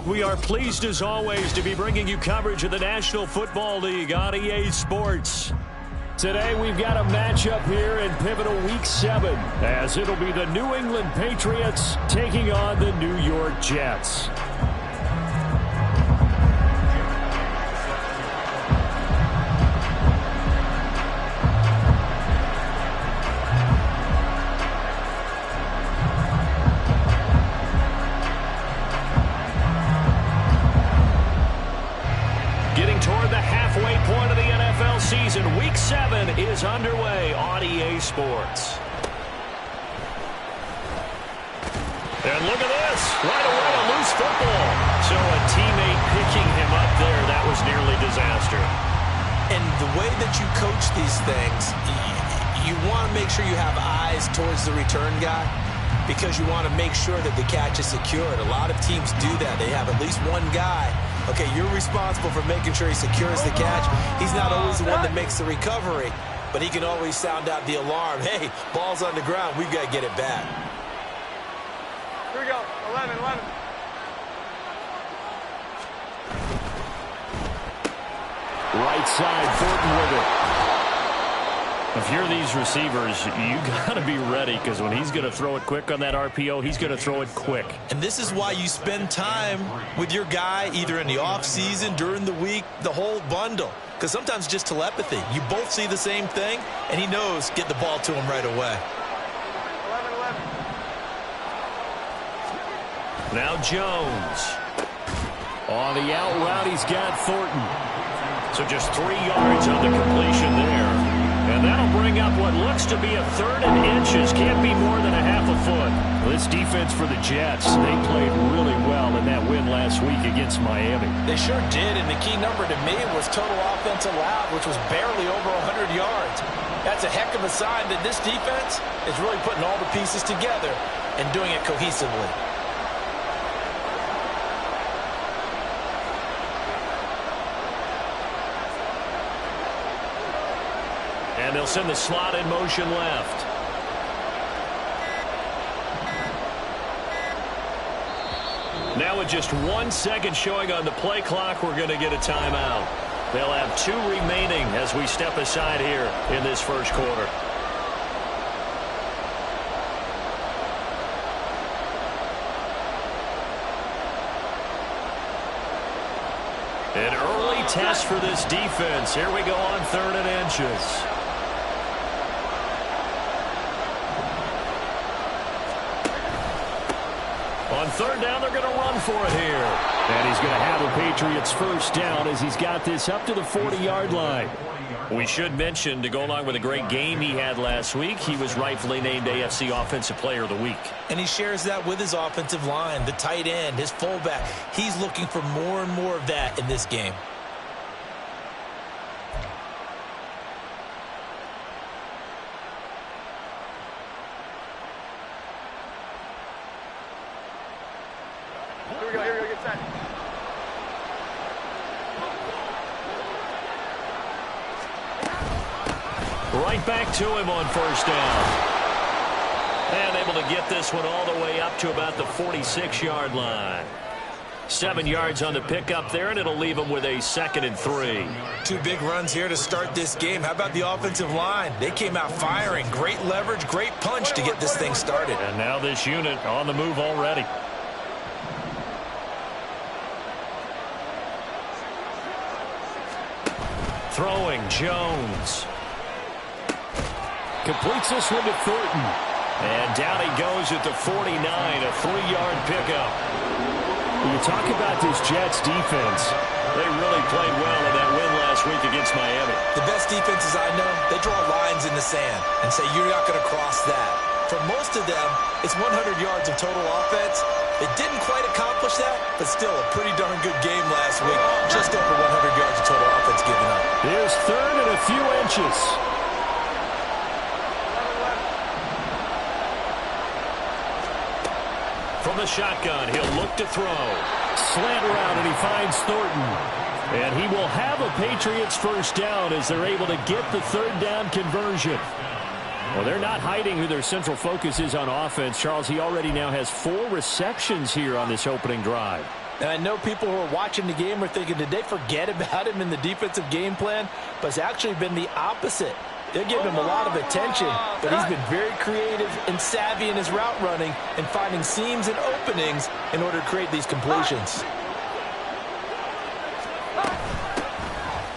We are pleased as always to be bringing you coverage of the National Football League on EA Sports. Today we've got a matchup here in pivotal Week 7 as it'll be the New England Patriots taking on the New York Jets. Season Week 7 is underway on EA Sports. And look at this. Right away, a loose football. So a teammate picking him up there, that was nearly disaster. And the way that you coach these things, you want to make sure you have eyes towards the return guy because you want to make sure that the catch is secured. A lot of teams do that. They have at least one guy. Okay, you're responsible for making sure he secures the catch. He's not always the one that makes the recovery, but he can always sound out the alarm. Hey, ball's on the ground. We've got to get it back. Here we go. 11. Right side, Thornton with it. If you're these receivers, you got to be ready because when he's going to throw it quick on that RPO, he's going to throw it quick. And this is why you spend time with your guy either in the offseason, during the week, the whole bundle. Because sometimes just telepathy. You both see the same thing, and he knows get the ball to him right away. 11. Now Jones. On the out route, he's got Thornton. So just 3 yards on the completion there. And that'll bring up what looks to be a 3rd and inches. Can't be more than a half a foot. This defense for the Jets, they played really well in that win last week against Miami. They sure did, and the key number to me was total offense allowed, which was barely over 100 yards. That's a heck of a sign that this defense is really putting all the pieces together and doing it cohesively. And they'll send the slot in motion left. Now with just 1 second showing on the play clock, we're going to get a timeout. They'll have 2 remaining as we step aside here in this first quarter. An early test for this defense. Here we go on 3rd and inches. On 3rd down, they're going to run for it here. And he's going to have a Patriots first down as he's got this up to the 40-yard line. We should mention, to go along with a great game he had last week, he was rightfully named AFC Offensive Player of the Week. And he shares that with his offensive line, the tight end, his fullback. He's looking for more and more of that in this game. Here we go, get set. Right back to him on 1st down. And able to get this one all the way up to about the 46-yard line. 7 yards on the pickup there, and it'll leave him with a 2nd and 3. 2 big runs here to start this game. How about the offensive line? They came out firing. Great leverage, great punch to get this thing started. And now this unit on the move already. Throwing, Jones. Completes this one to Thornton. And down he goes at the 49, a 3-yard pickup. When you talk about this Jets defense, they really played well in that win last week against Miami. The best defenses I know, they draw lines in the sand and say you're not going to cross that. For most of them, it's 100 yards of total offense. They didn't quite accomplish that, but still a pretty darn good game last week. Just over 100 yards of total offense given up. Here's 3rd and a few inches. From the shotgun, he'll look to throw. Slant route, and he finds Thornton. And he will have a Patriots first down as they're able to get the 3rd down conversion. Well, they're not hiding who their central focus is on offense. Charles, he already now has 4 receptions here on this opening drive. And I know people who are watching the game are thinking, did they forget about him in the defensive game plan? But it's actually been the opposite. They're giving him a lot of attention, but he's been very creative and savvy in his route running and finding seams and openings in order to create these completions.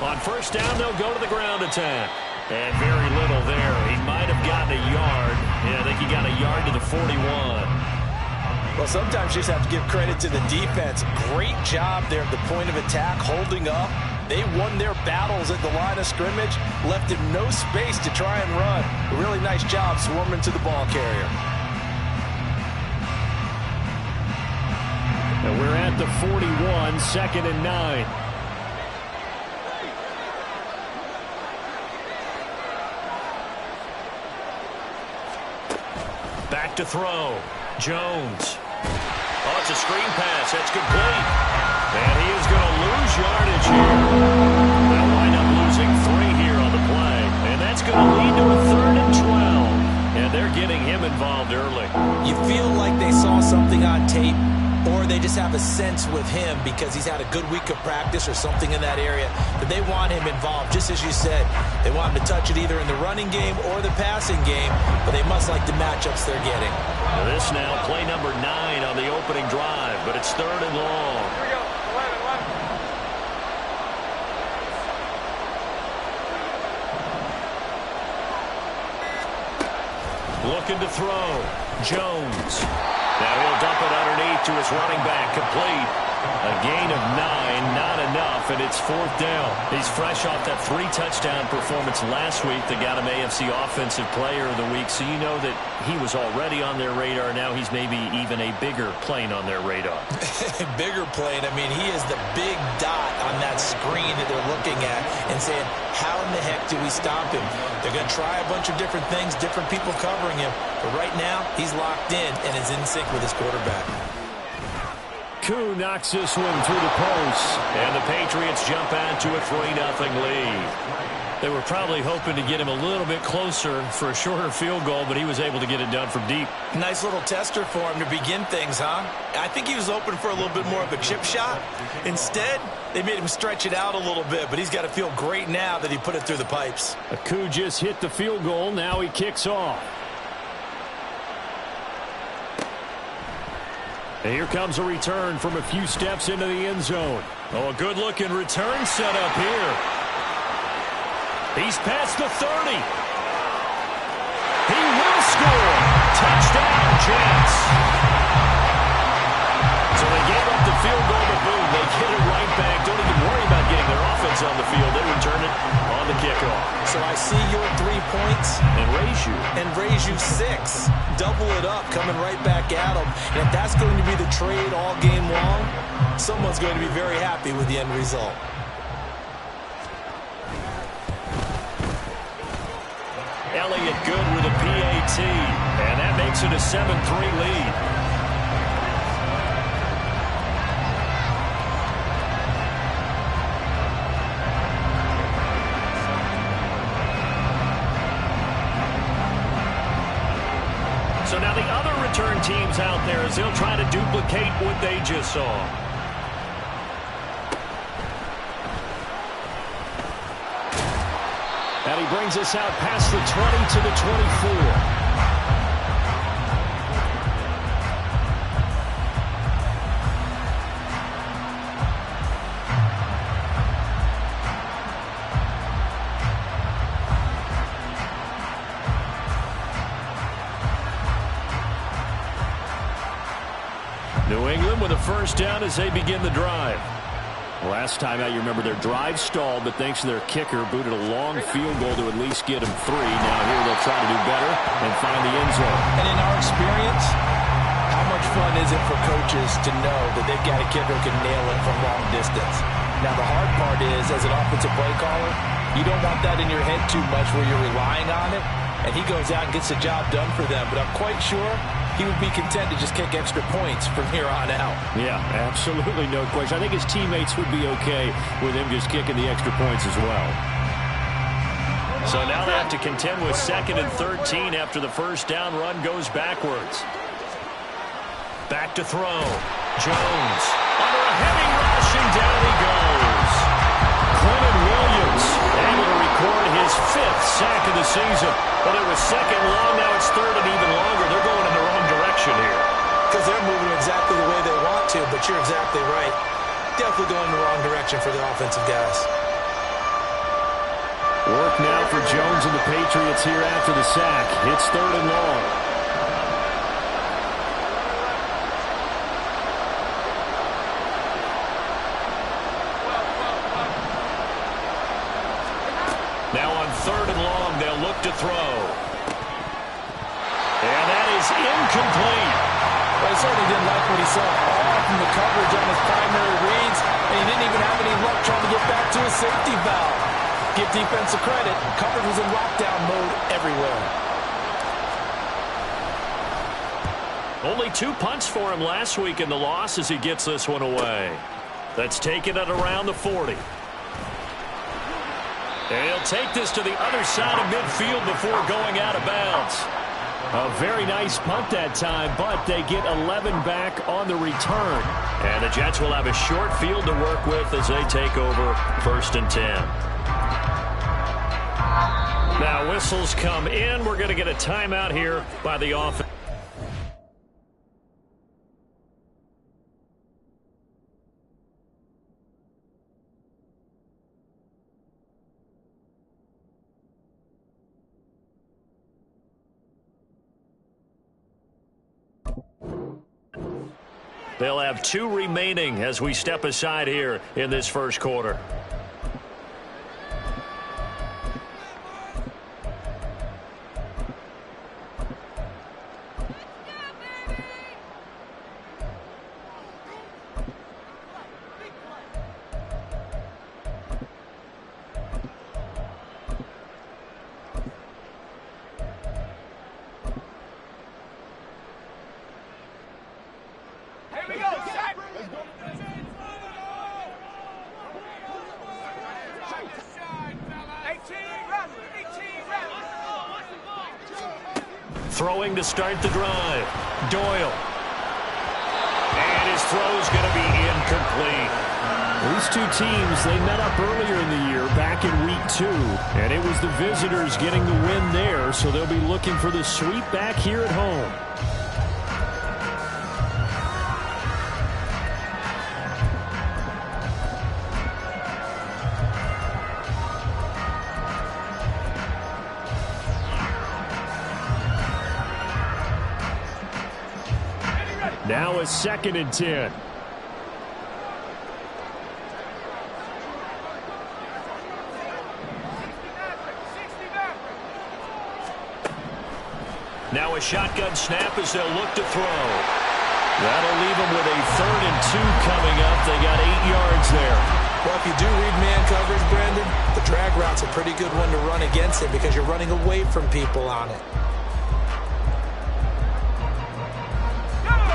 On first down, they'll go to the ground attack. And very little there. He might have gotten a yard. Yeah, I think he got a yard to the 41. Well, sometimes you just have to give credit to the defense. Great job there at the point of attack, holding up. They won their battles at the line of scrimmage, left him no space to try and run. A really nice job swarming to the ball carrier. And we're at the 41, 2nd and 9. Back to throw. Jones. Oh, it's a screen pass. That's complete. And he is going to lose yardage here. They'll wind up losing 3 here on the play. And that's going to lead to a 3rd and 12. And they're getting him involved early. You feel like they saw something on tape, or they just have a sense with him because he's had a good week of practice or something in that area that they want him involved. Just as you said, they want him to touch it either in the running game or the passing game, but they must like the matchups they're getting. Now this now, play number 9 on the opening drive, but it's 3rd and long. Here we go. 11. Looking to throw. Jones. Now he'll dump it underneath to his running back. Complete. A gain of 9, not enough, and it's 4th down. He's fresh off that 3-touchdown performance last week that got him AFC Offensive Player of the Week, so you know that he was already on their radar. Now he's maybe even a bigger plane on their radar. Bigger plane. I mean, he is the big dot on that screen that they're looking at and saying, how in the heck do we stop him? They're going to try a bunch of different things, different people covering him, but right now he's locked in and is in sync with his quarterback. Koo knocks this one through the post, and the Patriots jump out to a 3-0 lead. They were probably hoping to get him a little bit closer for a shorter field goal, but he was able to get it done from deep. Nice little tester for him to begin things, huh? I think he was open for a little bit more of a chip shot. Instead, they made him stretch it out a little bit, but he's got to feel great now that he put it through the pipes. Koo just hit the field goal. Now he kicks off. And here comes a return from a few steps into the end zone. Oh, a good-looking return set up here. He's past the 30. He will score. Touchdown, Jets. So they gave up the field goal, but boom, they get it right back. Don't even worry about getting their offense on the field. They return it on the kickoff. So I see your 3 points. And raise you 6. Double it up, coming right back at them. And if that's going to be the trade all game long, someone's going to be very happy with the end result. Elliott good with a PAT, and that makes it a 7-3 lead. So now the other return teams out there as they'll try to duplicate what they just saw. And he brings us out past the 20 to the 24. New England with a first down as they begin the drive. Last time out, you remember their drive stalled, but thanks to their kicker, booted a long field goal to at least get them 3. Now here they'll try to do better and find the end zone. And in our experience, how much fun is it for coaches to know that they've got a kicker who can nail it from long distance? Now the hard part is, as an offensive play caller, you don't want that in your head too much where you're relying on it, and he goes out and gets the job done for them. But I'm quite sure he would be content to just kick extra points from here on out. Yeah, absolutely no question. I think his teammates would be okay with him just kicking the extra points as well. So now they have to contend with 2nd and 13 after the first down run goes backwards. Back to throw. Jones. Under a heavy rush, and down he goes. Clement Williams able to record his 5th sack of the season. But it was 2nd long, now it's 3rd and even longer. They're going in the wrong direction here. Because they're moving exactly the way they want to, but you're exactly right. Definitely going in the wrong direction for the offensive guys. Work now for Jones and the Patriots here after the sack. It's 3rd and long. Now on 3rd and long, they'll look to throw. And that is incomplete. Well, he certainly didn't like what he saw all from the coverage on his primary reads, and he didn't even have any luck trying to get back to his safety valve. Give defensive credit. Coverage was in lockdown mode everywhere. Only 2 punts for him last week in the loss as he gets this one away. That's taken at around the 40. And he'll take this to the other side of midfield before going out of bounds. A very nice punt that time, but they get 11 back on the return. And the Jets will have a short field to work with as they take over 1st and 10. Now whistles come in. We're going to get a timeout here by the offense. They'll have 2 remaining as we step aside here in this 1st quarter. Throwing to start the drive. Doyle. And his throw's going to be incomplete. These 2 teams, they met up earlier in the year back in week 2. And it was the visitors getting the win there, so they'll be looking for the sweep back here at home. Now a 2nd and 10. Now a shotgun snap as they'll look to throw. That'll leave them with a 3rd and 2 coming up. They got 8 yards there. Well, if you do read man coverage, Brandon, the drag route's a pretty good one to run against it because you're running away from people on it.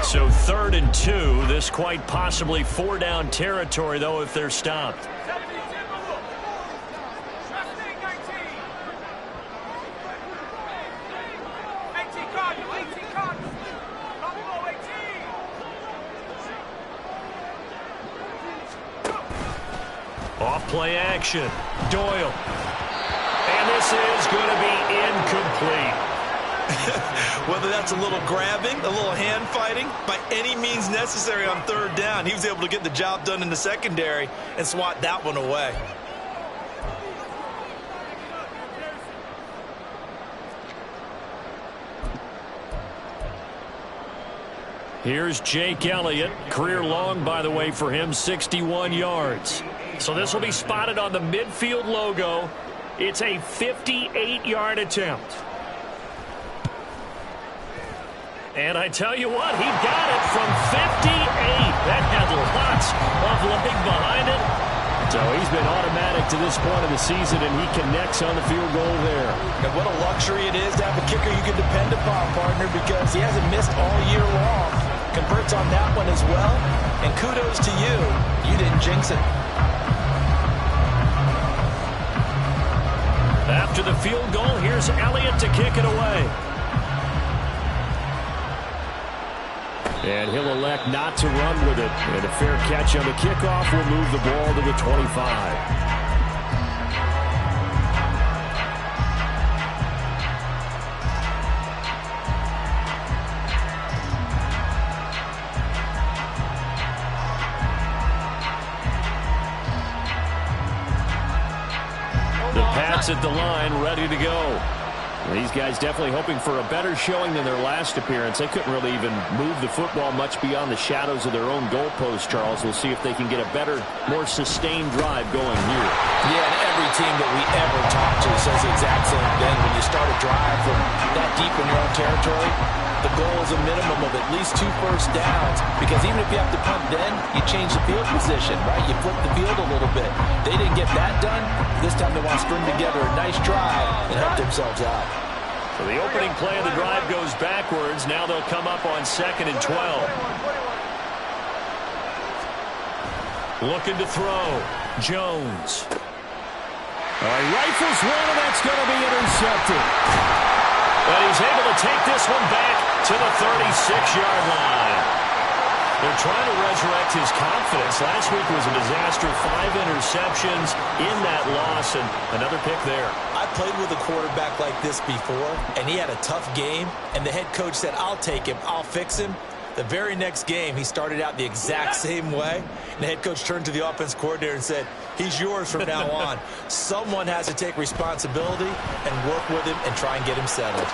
So 3rd and 2. This quite possibly 4-down territory, though, if they're stopped. Off play action. Doyle. And this is going to be incomplete. Whether that's a little grabbing, a little hand fighting, by any means necessary on 3rd down, he was able to get the job done in the secondary and swat that one away. Here's Jake Elliott. Career long, by the way, for him, 61 yards. So this will be spotted on the midfield logo. It's a 58-yard attempt. And I tell you what, he got it from 58. That had lots of leg behind it. So he's been automatic to this point of the season, and he connects on the field goal there. And what a luxury it is to have a kicker you can depend upon, partner, because he hasn't missed all year long. Converts on that one as well. And kudos to you. You didn't jinx it. After the field goal, here's Elliott to kick it away. And he'll elect not to run with it. And a fair catch on the kickoff will move the ball to the 25. The Pats at the line, ready to go. These guys definitely hoping for a better showing than their last appearance. They couldn't really even move the football much beyond the shadows of their own goalpost, Charles. We'll see if they can get a better, more sustained drive going here. Yeah, and every team that we ever talk to says the exact same thing. When you start a drive from that deep in your own territory, the goal is a minimum of at least 2 first downs, because even if you have to punt then, you change the field position, right? You flip the field a little bit. They didn't get that done. This time they want to string together a nice drive and help themselves out. So the opening play of the drive goes backwards. Now they'll come up on 2nd and 12. Looking to throw. Jones. Rifles one, and that's going to be intercepted. But he's able to take this one back to the 36-yard line. They're trying to resurrect his confidence. Last week was a disaster. 5 interceptions in that loss, and another pick there. I played with a quarterback like this before, and he had a tough game, and the head coach said, I'll take him, I'll fix him. The very next game, he started out the exact same way, and the head coach turned to the offense coordinator and said, he's yours from now on. Someone has to take responsibility and work with him and try and get him settled.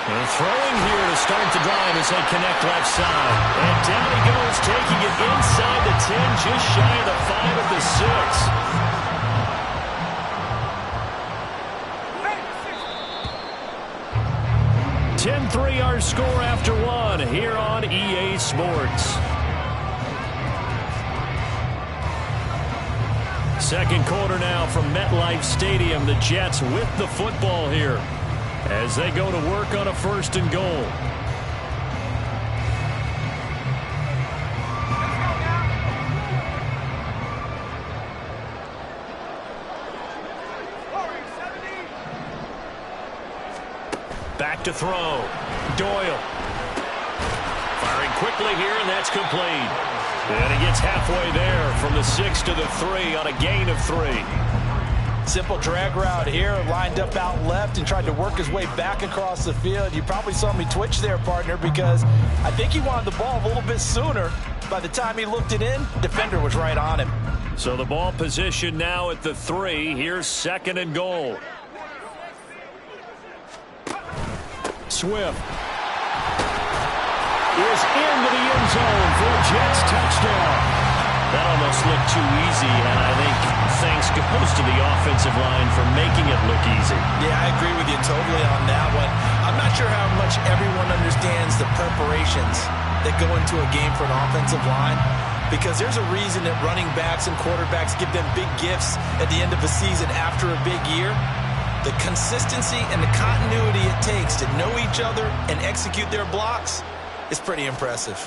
And throwing here to start the drive as they connect left side. And down he goes, taking it inside the 10, just shy of the 5 at the 6. 10-3 our score after 1 here on EA Sports. Second quarter now from MetLife Stadium. The Jets with the football here as they go to work on a 1st and goal. Back to throw. Doyle. Firing quickly here, and that's complete. And he gets halfway there from the 6 to the 3 on a gain of 3. Simple drag route here, lined up out left and tried to work his way back across the field. You probably saw me twitch there, partner, because I think he wanted the ball a little bit sooner. By the time he looked it in, defender was right on him. So the ball position now at the 3. Here's 2nd and goal. Swift is into the end zone for a Jets touchdown. That almost looked too easy, and I think thanks goes to the offensive line for making it look easy. Yeah, I agree with you totally on that one. I'm not sure how much everyone understands the preparations that go into a game for an offensive line, because there's a reason that running backs and quarterbacks give them big gifts at the end of a season after a big year. The consistency and the continuity it takes to know each other and execute their blocks is pretty impressive.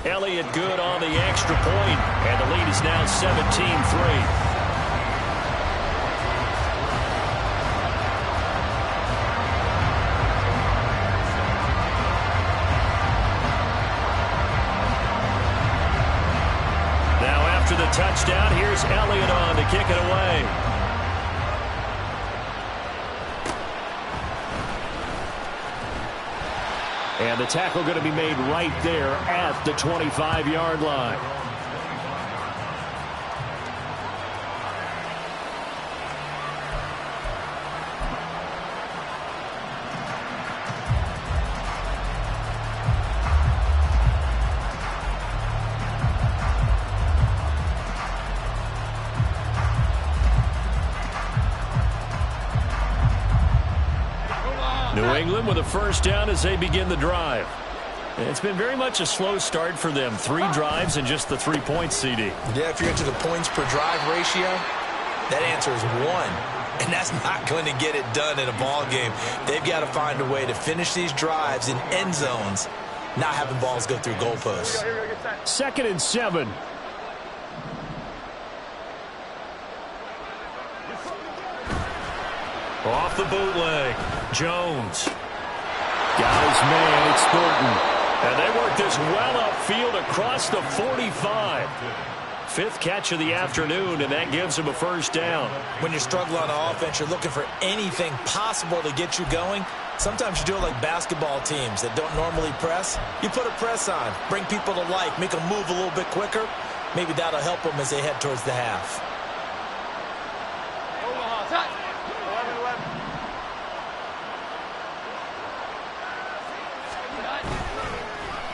Elliott good on the extra point, and the lead is now 17-3. Now after the touchdown, here's Elliott on to kick it away. And the tackle going to be made right there at the 25-yard line. New England with a first down as they begin the drive. It's been very much a slow start for them. 3 drives and just the 3 points, CD. Yeah, if you're into the points per drive ratio, that answer is 1. And that's not going to get it done in a ball game. They've got to find a way to finish these drives in end zones, not having balls go through goalposts. 2nd and 7. Off the bootleg. Jones. Got his man. It's Thornton. And they work this well upfield across the 45. Fifth catch of the afternoon, and that gives him a first down. When you're struggling on offense, you're looking for anything possible to get you going. Sometimes you do it like basketball teams that don't normally press. You put a press on, bring people to life, make them move a little bit quicker. Maybe that'll help them as they head towards the half. Omaha, touch.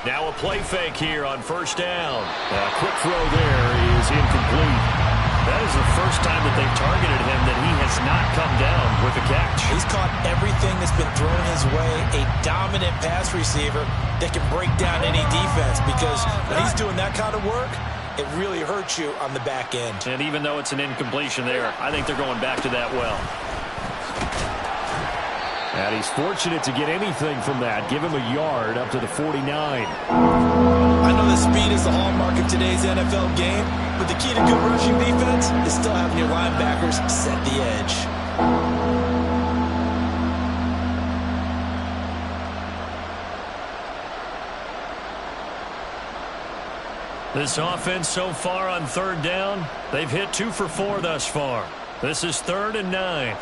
11-11. Now a play fake here on first down. A quick throw there is incomplete. That is the first time that they've targeted him that he has not come down with a catch. He's caught everything that's been thrown his way. A dominant pass receiver that can break down any defense, because when he's doing that kind of work, it really hurts you on the back end. And even though it's an incompletion there, I think they're going back to that well. And he's fortunate to get anything from that. Give him a yard up to the 49. I know that speed is the hallmark of today's NFL game, but the key to good rushing defense is still having your linebackers set the edge. This offense so far on third down, they've hit 2 for 4 thus far. This is 3rd and 9.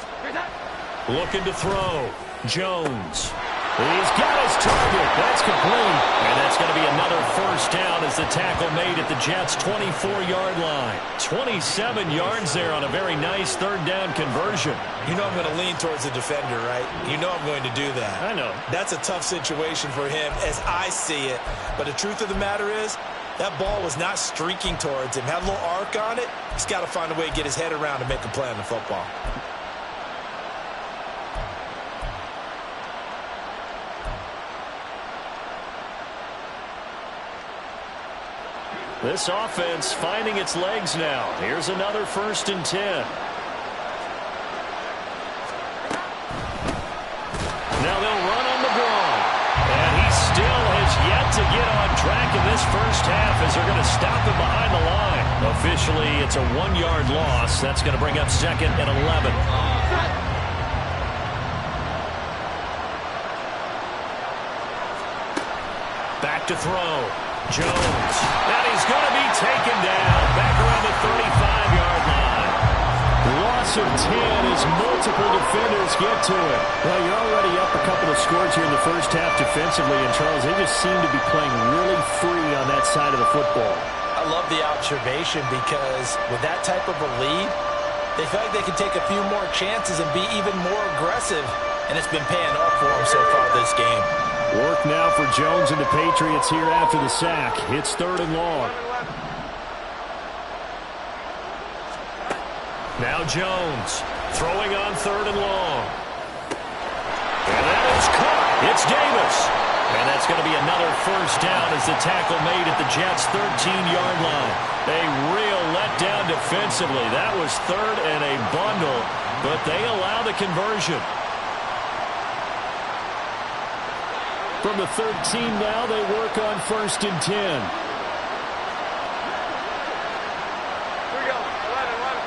Looking to throw. Jones. He's got his target. That's complete. And that's going to be another first down as the tackle made at the Jets' 24-yard line. 27 yards there on a very nice third down conversion. You know I'm going to lean towards the defender, right? You know I'm going to do that. I know. That's a tough situation for him as I see it. But the truth of the matter is, that ball was not streaking towards him. Had a little arc on it. He's got to find a way to get his head around and make a play on the football. This offense finding its legs now. Here's another 1st and 10. Now they'll run on the draw. And he still has yet to get on track in this first half as they're going to stop him behind the line. Officially, it's a 1-yard loss. That's going to bring up 2nd and 11. Back to throw. Jones. And he's going to be taken down back around the 35-yard line. Loss of 10 as multiple defenders get to it. Well, you're already up a couple of scores here in the first half defensively, and Charles, they just seem to be playing really free on that side of the football. I love the observation, because with that type of a lead, they feel like they can take a few more chances and be even more aggressive, and it's been paying off for them so far this game. Work now for Jones and the Patriots here after the sack. It's 3rd and long. Now Jones throwing on 3rd and long. And that is caught. It's Davis. And that's going to be another first down as the tackle made at the Jets' 13-yard line. A real letdown defensively. That was 3rd and a bundle, but they allow the conversion. From the 13 now, they work on 1st and 10. Here we go. 11-11.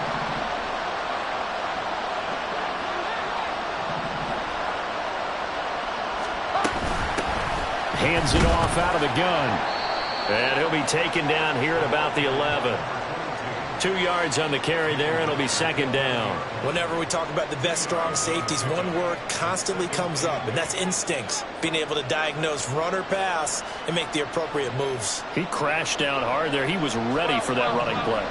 Hands it off out of the gun. And he'll be taken down here at about the 11. 2 yards on the carry there, and it'll be 2nd down. Whenever we talk about the best strong safeties, one word constantly comes up, and that's instincts. Being able to diagnose run or pass and make the appropriate moves. He crashed down hard there. He was ready for that running play.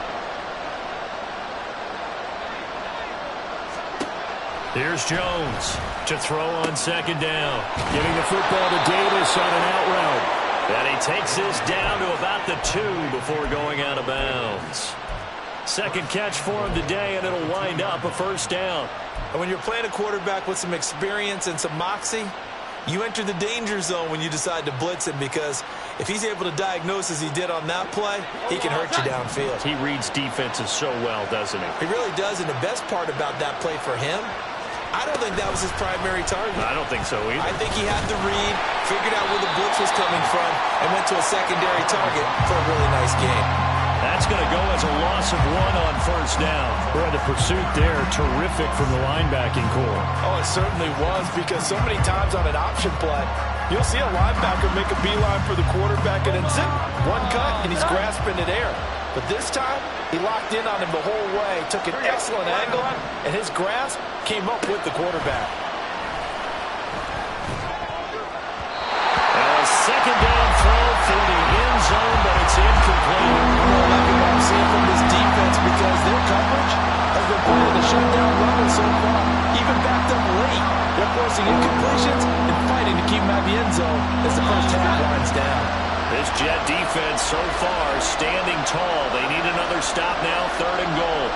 Here's Jones to throw on 2nd down. Giving the football to Davis on an out route. And he takes this down to about the 2 before going out of bounds. 2nd catch for him today, and it'll wind up a first down. And when you're playing a quarterback with some experience and some moxie, you enter the danger zone when you decide to blitz him, because if he's able to diagnose as he did on that play, he can hurt you downfield. He reads defenses so well, doesn't he? He really does, and the best part about that play for him, I don't think that was his primary target. I don't think so either. I think he had the read, figured out where the blitz was coming from, and went to a secondary target for a really nice game. That's going to go as a loss of 1 on 1st down. Boy, the pursuit there, terrific from the linebacking core. Oh, it certainly was, because so many times on an option play, You'll see a linebacker make a beeline for the quarterback and then zip, one cut, and he's grasping it air. But this time, he locked in on him the whole way, took an excellent angle, and his grasp came up with the quarterback. A second down throw for the end zone, but it's incomplete. I'm not liking what I'm seeing from this defense because their coverage has been playing at a shutdown level so far. Even backed up late, they're forcing incompletions and fighting to keep them out of the end zone as the first half winds down. This Jet defense so far standing tall. They need another stop now, 3rd and goal.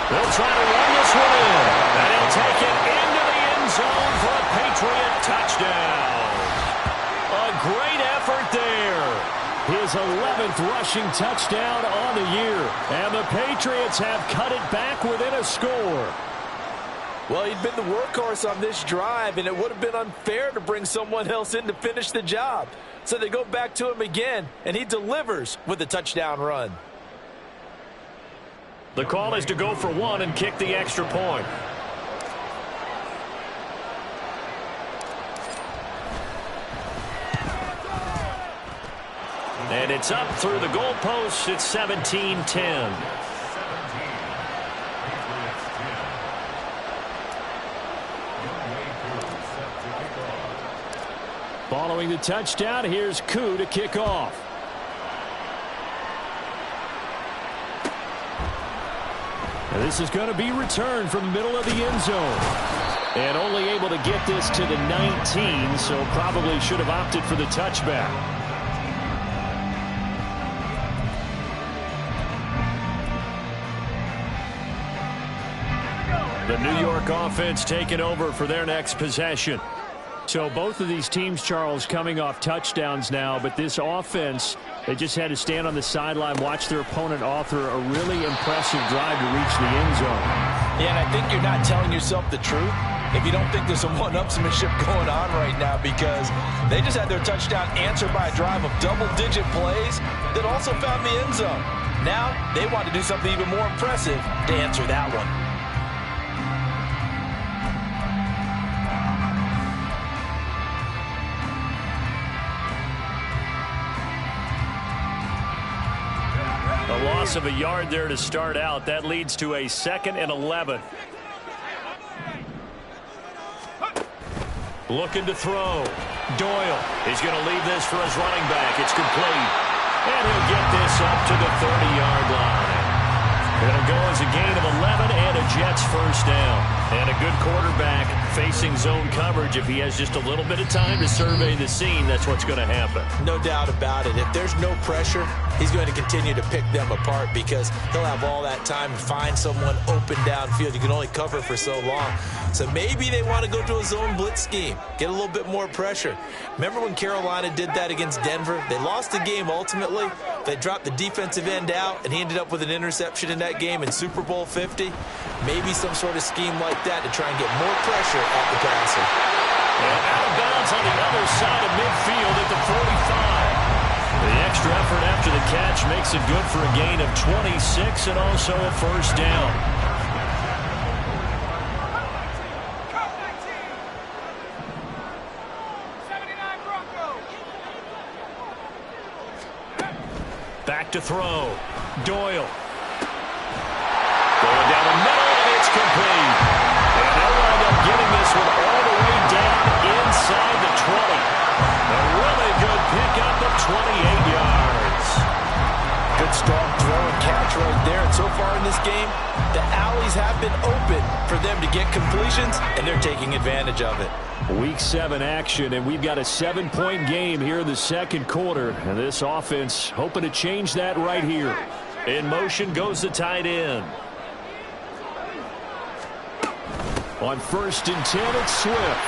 They'll try to run this one in. And he'll take it into the end zone for a Patriot touchdown. A great effort there. His 11th rushing touchdown on the year. And the Patriots have cut it back within a score. Well, he'd been the workhorse on this drive, and it would have been unfair to bring someone else in to finish the job. So they go back to him again, and he delivers with a touchdown run. The call is to go for one and kick the extra point. And it's up through the goalposts. It's 17-10. Following the touchdown, here's Koo to kick off. And this is going to be returned from the middle of the end zone. And only able to get this to the 19, so probably should have opted for the touchback. The New York offense taking over for their next possession. So both of these teams, Charles, coming off touchdowns now, but this offense, they just had to stand on the sideline, watch their opponent author a really impressive drive to reach the end zone. Yeah, and I think you're not telling yourself the truth if you don't think there's some one-upsmanship going on right now, because they just had their touchdown answered by a drive of double-digit plays that also found the end zone. Now they want to do something even more impressive to answer that one. A loss of a yard there to start out. That leads to a 2nd and 11. Looking to throw. Doyle is going to leave this for his running back. It's complete. And he'll get this up to the 30-yard line. It'll go as a gain of 11 and a Jets first down. And a good quarterback facing zone coverage. If he has just a little bit of time to survey the scene, that's what's going to happen. No doubt about it. If there's no pressure, he's going to continue to pick them apart because he'll have all that time to find someone open downfield. You can only cover for so long. So maybe they want to go to a zone blitz scheme, get a little bit more pressure. Remember when Carolina did that against Denver? They lost the game ultimately. They dropped the defensive end out, and he ended up with an interception in that game in Super Bowl 50. Maybe some sort of scheme like that to try and get more pressure at the passer. And out of bounds on the other side of midfield at the 45. The extra effort after the catch makes it good for a gain of 26 and also a first down. Back to throw. Doyle. Going down the middle, and it's complete. And they'll wind up getting this one all the way down inside the 20. A really good pickup of 28 yards. Good strong throw and catch right there. And so far in this game, the alleys have been open for them to get completions, and they're taking advantage of it. Week 7 action, and we've got a 7-point game here in the second quarter. And this offense hoping to change that right here. In motion goes the tight end. On 1st and 10, it's Swift.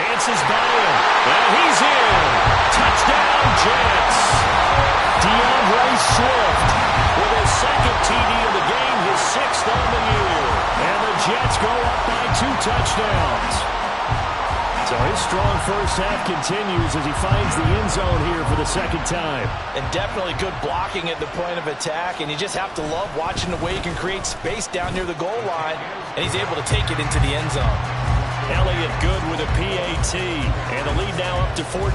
Dances by him, and he's in. Touchdown, Jets. DeAndre Swift with his 2nd TD of the game, his 6th on the year. And the Jets go up by 2 touchdowns. So So his strong first half continues as he finds the end zone here for the second time. And definitely good blocking at the point of attack, and you just have to love watching the way he can create space down near the goal line, and he's able to take it into the end zone. Elliott good with a PAT, and the lead now up to 14.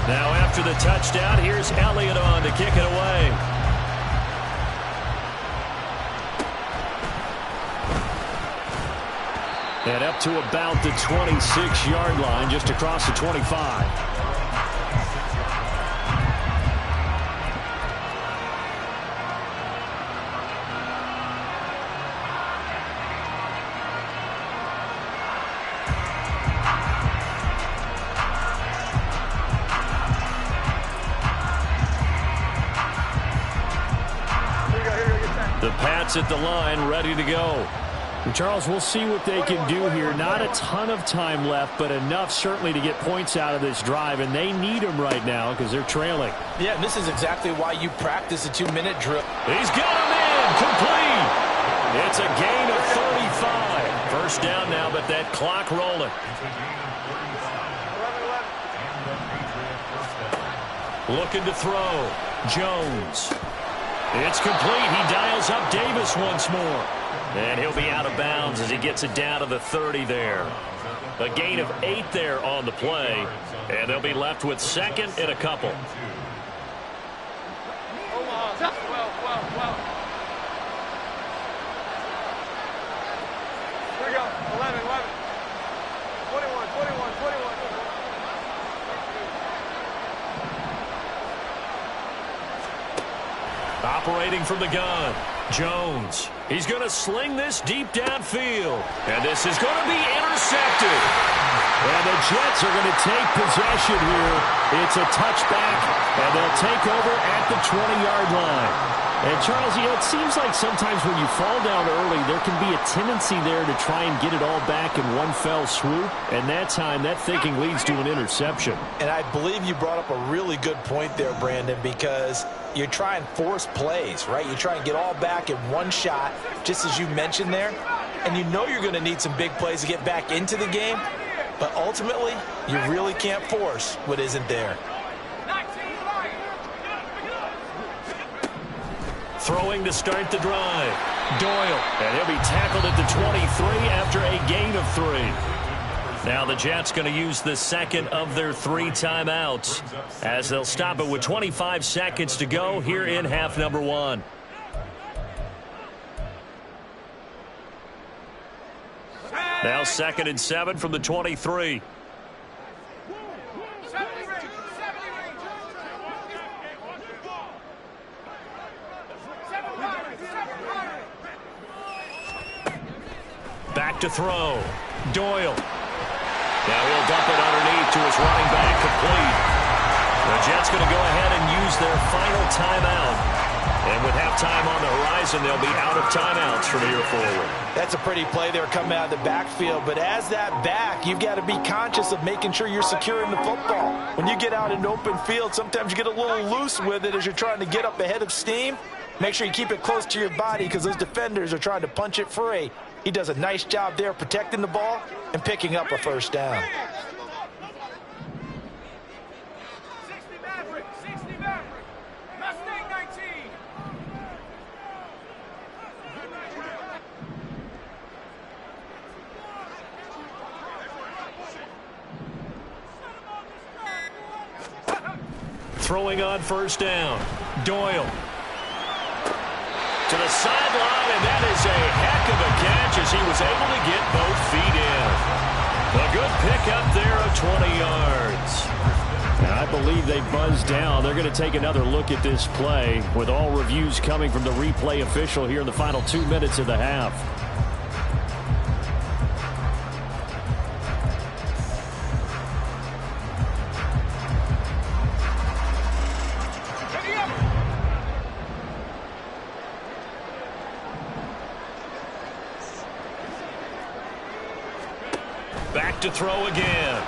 Now after the touchdown, here's Elliott on to kick it away. And up to about the 26-yard line, just across the 25. The Pats at the line, ready to go. And Charles, we'll see what they can do here. Not a ton of time left, but enough certainly to get points out of this drive, and they need them right now because they're trailing. Yeah, and this is exactly why you practice a 2-minute drill. He's got him in, complete. It's a gain of 35. First down now, but that clock rolling. 11-11. Looking to throw. Jones. It's complete. He dials up Davis once more. And he'll be out of bounds as he gets it down to the 30 there. A gain of 8 there on the play. And they'll be left with second and a couple. Omaha, 12. Here we go. 11. 21. Operating from the gun, Jones. He's going to sling this deep downfield. And this is going to be intercepted. And the Jets are going to take possession here. It's a touchback, and they'll take over at the 20-yard line. And, Charles, you know, it seems like sometimes when you fall down early, there can be a tendency there to try and get it all back in one fell swoop. And that time, that thinking leads to an interception. And I believe you brought up a really good point there, Brandon, because you try and force plays, right? You try and get all back in one shot, just as you mentioned there. And you know you're going to need some big plays to get back into the game. But ultimately, you really can't force what isn't there. Throwing to start the drive. Doyle. And he'll be tackled at the 23 after a gain of 3. Now the Jets going to use the second of their 3 timeouts as they'll stop it with 25 seconds to go here in half number 1. Now 2nd and 7 from the 23. Back to throw. Doyle. Now he'll dump it underneath to his running back, complete. The Jets going to go ahead and use their final timeout. And with halftime on the horizon, they'll be out of timeouts from here forward. That's a pretty play there coming out of the backfield. But as that back, you've got to be conscious of making sure you're securing the football. When you get out in open field, sometimes you get a little loose with it as you're trying to get up ahead of steam. Make sure you keep it close to your body because those defenders are trying to punch it free. He does a nice job there protecting the ball and picking up a first down. 60 Maverick. Mustang 19. Throwing on first down. Doyle. To the sideline, and that is a heck of a catch as he was able to get both feet in. A good pickup there of 20 yards. And I believe they buzzed down. They're going to take another look at this play with all reviews coming from the replay official here in the final 2 minutes of the half. Back to throw again.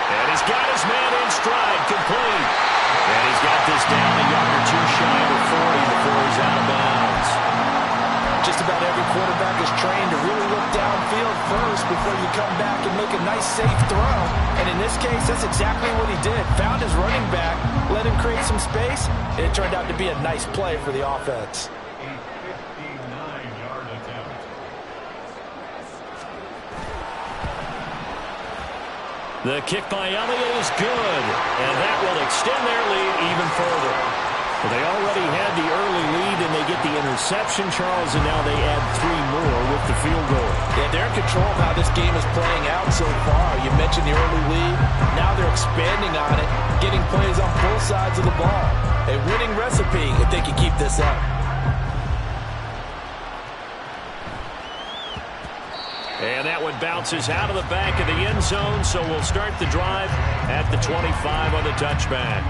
And he's got his man in stride, complete. And he's got this down a yard or two shy of 40 before he's out of bounds. Just about every quarterback is trained to really look downfield first before you come back and make a nice, safe throw. And in this case, that's exactly what he did. Found his running back, let him create some space, and it turned out to be a nice play for the offense. The kick by Elliott is good, and that will extend their lead even further. Well, they already had the early lead, and they get the interception, Charles, and now they add 3 more with the field goal. Yeah, they're in control of how this game is playing out so far. You mentioned the early lead. Now they're expanding on it, getting plays on both sides of the ball. A winning recipe if they can keep this up. And that one bounces out of the back of the end zone, so we'll start the drive at the 25 on the touchback.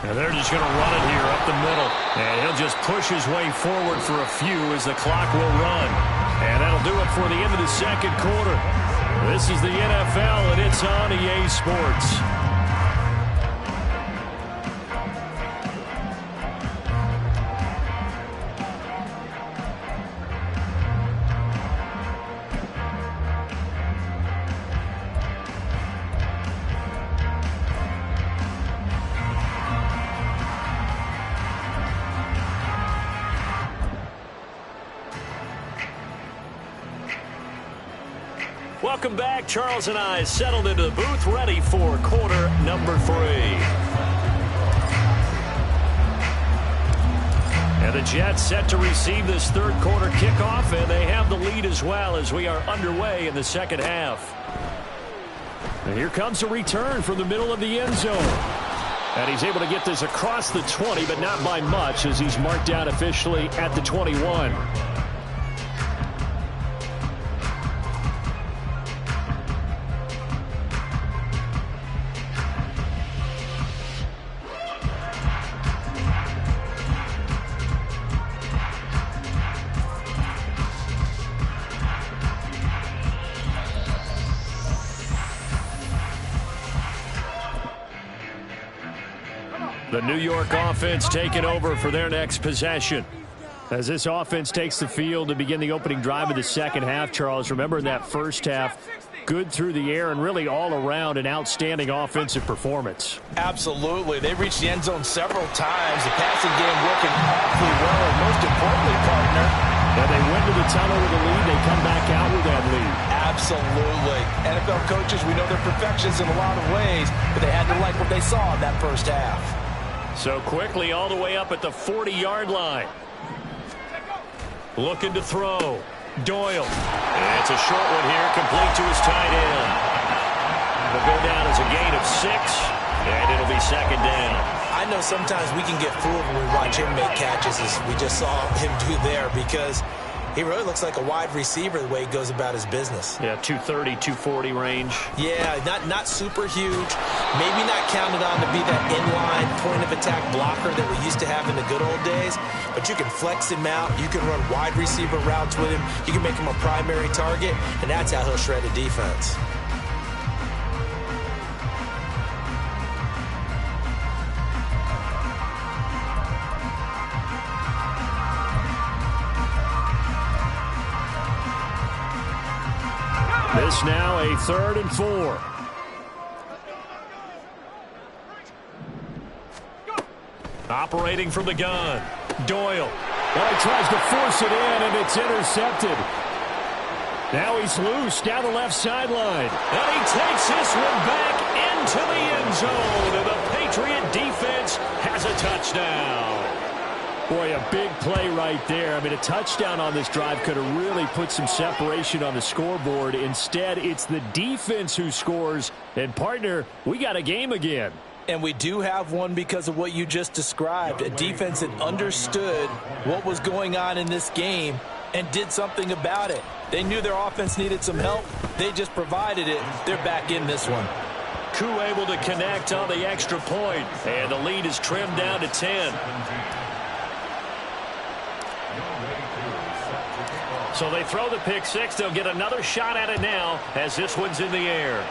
And they're just going to run it here up the middle. And he'll just push his way forward for a few as the clock will run. And that'll do it for the end of the second quarter. This is the NFL, and it's on EA Sports. Welcome back. Charles and I settled into the booth, ready for quarter number 3. And the Jets set to receive this third quarter kickoff, and they have the lead as well as we are underway in the second half. And here comes a return from the middle of the end zone. And he's able to get this across the 20, but not by much as he's marked down officially at the 21. The New York offense taking over for their next possession. As this offense takes the field to begin the opening drive of the second half, Charles, remember in that first half, good through the air and really all around an outstanding offensive performance. Absolutely. They reached the end zone several times. The passing game working awfully well. And most importantly, partner, and they went to the tunnel with a lead. They come back out with that lead. Absolutely. NFL coaches, we know they're perfectionists in a lot of ways, but they had to like what they saw in that first half. So quickly all the way up at the 40-yard line. Looking to throw. Doyle. And it's a short one here, complete to his tight end. It'll go down as a gain of 6, and it'll be second down. I know sometimes we can get fooled when we watch him make catches, as we just saw him do there, because he really looks like a wide receiver the way he goes about his business. Yeah, 230, 240 range. Yeah, not super huge. Maybe not counted on to be that inline point-of-attack blocker that we used to have in the good old days. But you can flex him out. You can run wide receiver routes with him. You can make him a primary target, and that's how he'll shred a defense. This now a 3rd and 4. Operating from the gun. Doyle. Well, he tries to force it in, and it's intercepted. Now he's loose down the left sideline. And he takes this one back into the end zone. And the Patriot defense has a touchdown. Boy, a big play right there. I mean, a touchdown on this drive could have really put some separation on the scoreboard. Instead, it's the defense who scores. And, partner, we got a game again. And we do have one because of what you just described. A defense that understood what was going on in this game and did something about it. They knew their offense needed some help. They just provided it. They're back in this one. Koo able to connect on the extra point. And the lead is trimmed down to 10. So they throw the pick six. They'll get another shot at it now as this one's in the air.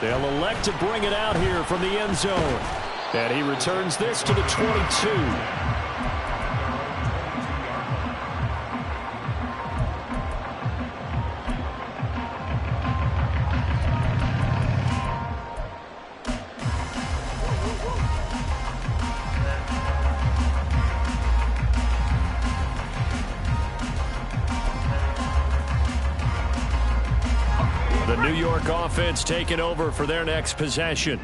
They'll elect to bring it out here from the end zone. And he returns this to the 22. New York offense taking over for their next possession.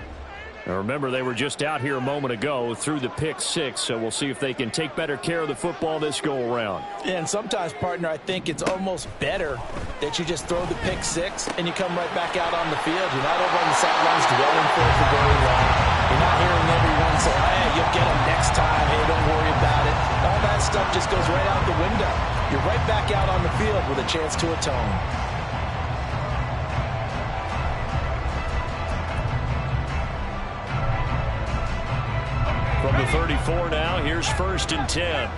Now remember, they were just out here a moment ago through the pick six, so we'll see if they can take better care of the football this go-around. Yeah, and sometimes, partner, I think it's almost better that you just throw the pick six and you come right back out on the field. You're not over on the sidelines dwelling for it for very long. You're not hearing everyone say, hey, you'll get them next time. Hey, don't worry about it. All that stuff just goes right out the window. You're right back out on the field with a chance to atone. From the 34 now, here's 1st and 10.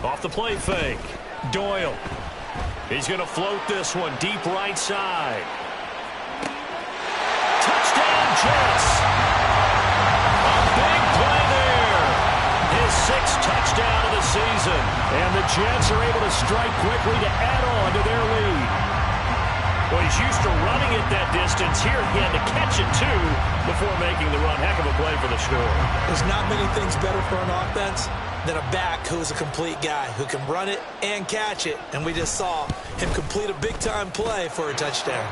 Off the play fake. Doyle. He's going to float this one deep right side. Touchdown, Jets. A big play there. His 6th touchdown of the season. And the Jets are able to strike quickly to add on to their lead. Well, he's used to running it that distance. Here he had to catch it, too, before making the run. Heck of a play for the score. There's not many things better for an offense than a back who's a complete guy who can run it and catch it. And we just saw him complete a big-time play for a touchdown.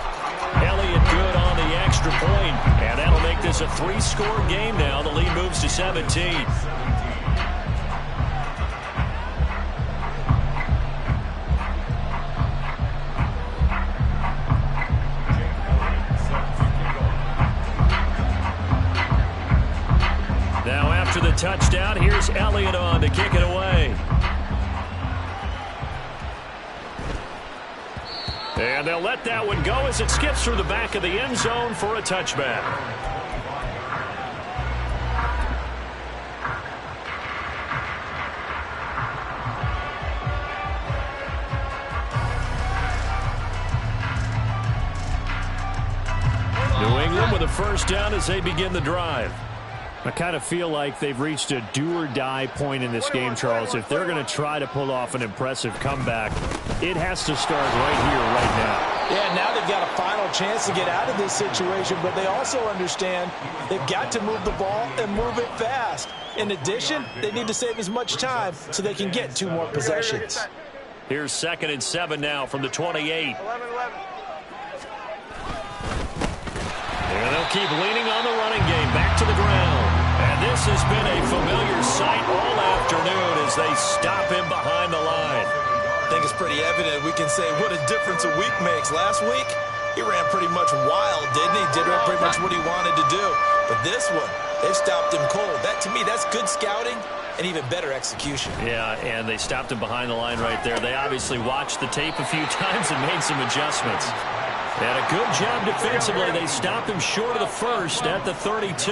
Elliott good on the extra point. And that'll make this a 3-score game now. The lead moves to 17. To the touchdown, here's Elliott on to kick it away. And they'll let that one go as it skips through the back of the end zone for a touchback. New England with a 1st down as they begin the drive. I kind of feel like they've reached a do-or-die point in this game, Charles. If they're going to try to pull off an impressive comeback, it has to start right here, right now. Yeah, now they've got a final chance to get out of this situation, but they also understand they've got to move the ball and move it fast. In addition, they need to save as much time so they can get 2 more possessions. Here's 2nd and 7 now from the 28. 11-11. And they'll keep leaning on the running game back to the ground. And this has been a familiar sight all afternoon as they stop him behind the line. I think it's pretty evident. We can say what a difference a week makes. Last week, he ran pretty much wild, didn't he? Did pretty much what he wanted to do. But this one, they've stopped him cold. That, to me, that's good scouting and even better execution. Yeah, and they stopped him behind the line right there. They obviously watched the tape a few times and made some adjustments. And a good job defensively. They stopped him short of the 1st at the 32.